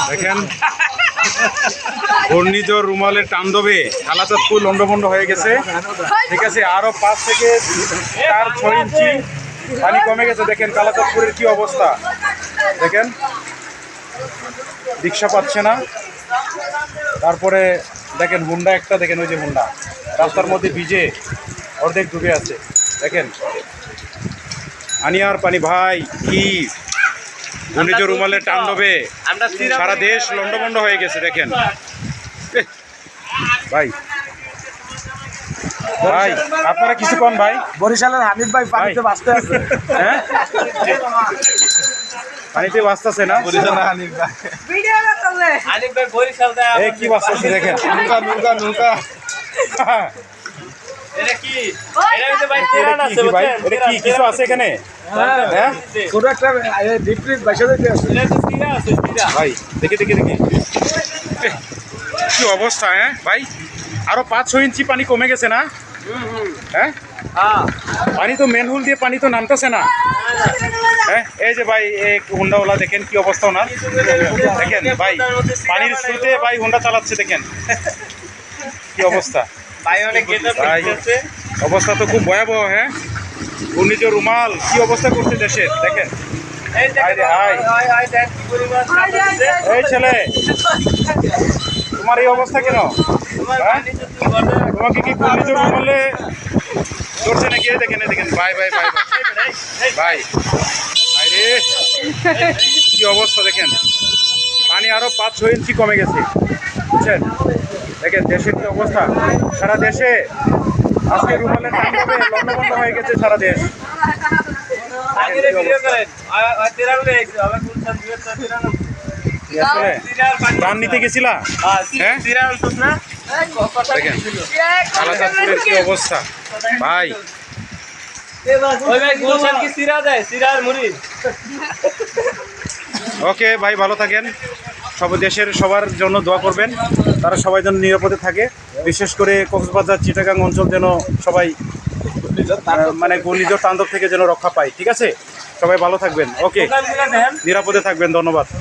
দেখেন ঘূর্ণিঝড় রুমালের তাণ্ডবে কালাচাঁদপুর লন্ডভন্ড হয়ে গেছে। ঠিক আছে, আরো 5 থেকে 4-6 ইঞ্চি পানি কমে গেছে। দেখেন কালাচাঁদপুরের কি অবস্থা, দেখেন রিক্সা পাচ্ছে না। তারপরে দেখেন হুন্ডা একটা, দেখেন ওই যে হুন্ডা রাস্তার মধ্যে ভিজে অর্ধেক ডুবে আছে। দেখেন আনিয়ার পানি ভাই, কি ঘূর্ণিঝড় রুমালের তাণ্ডবে সারা দেশ লন্ডভন্ড হয়ে গেছে। দেখেন ভাই, ভাই আপনারা কিছু কোন ভাই? বরিশালের হানিফ ভাই পানিতে বাঁচতে আছে। হ্যাঁ, পানিতে বাঁচতেছে না বরিশালের হানিফ ভাই। হানিফ ভাই বরিশাল দা এই কি বাঁচতেছে দেখেন। নৌকা এটা কি? এটা কিন্তু ভাই তিরান আছে কি ভাই, বুঝছেন? এটা কি কিছু আছে এখানে? হ্যাঁ ছোট একটা ডিপ ফ্রিজ বাইসা দিতে আছে। এটা তো তিরা আছে তিরা। ভাই দেখি দেখি দেখি কি অবস্থা। হ্যাঁ ভাই, আরো 5-6 ইঞ্চি পানি কমে গেছে না? হ্যাঁ, হ্যাঁ পানি তো মেনহুল দিয়ে পানি তো নামতেছে না। হ্যাঁ, এই যে ভাই এই হুন্ডাওয়ালা দেখেন কি অবস্থা ওনার। দেখেন ভাই পানির স্রোতে ভাই হুন্ডা চালাচ্ছে, দেখেন কি অবস্থা। ভাই অনেক গেটআপ ভাই করছে। অবস্থা তো খুব ভয়াবহ। হ্যাঁ, ঘূর্ণিঝড় রুমাল কি অবস্থা করছে দেশের, দেখেন। এই হায় রে হায়। হাই হাই দেখ কি পরিমাণ সাদা দিছে। এই ছেলে, তোমার এই অবস্থা কেন? তোমার হ্যাঁ? পানি তো তুমি ঘরে তোমাকে কি ঘূর্ণিঝড় রুমালে চড়ছে নাকি? এই দেখেন এই দেখেন ভাই ভাই ভাই ভাই ভাই রে, কি অবস্থা দেখেন। পানি আরো 5-6 ইঞ্চি কমে গেছে, বুঝছেন। দেখেন দেশের কি অবস্থা, সারা দেশে আজকে রুমালের তাণ্ডবে লন্ডভন্ড হয়ে গেছে সারা দেশ। আগে ভিডিও করেন। আর তিরান লয়ে আইছে আবার কোন সান দিয়ে তিরান। আসলে প্রাণ নিতে গেছিলা? হ্যাঁ? তিরান তো না। দেখেন কালাচাঁদপুরের কি অবস্থা ভাই। ওই ভাই গুলশান কি সিরা দেয়? সিরার মুড়ি। ওকে ভাই, ভালো থাকেন। সব দেশের সবার জন্য দোয়া করবেন, তারা সবাই যেন নিরাপদে থাকে। বিশেষ করে কক্সবাজার চিটাগাং অঞ্চল যেন সবাই মানে ঘূর্ণিঝড় তাণ্ডব থেকে যেন রক্ষা পায়। ঠিক আছে, সবাই ভালো থাকবেন। ওকে, দোকানগুলো দেন। নিরাপদে থাকবেন। ধন্যবাদ।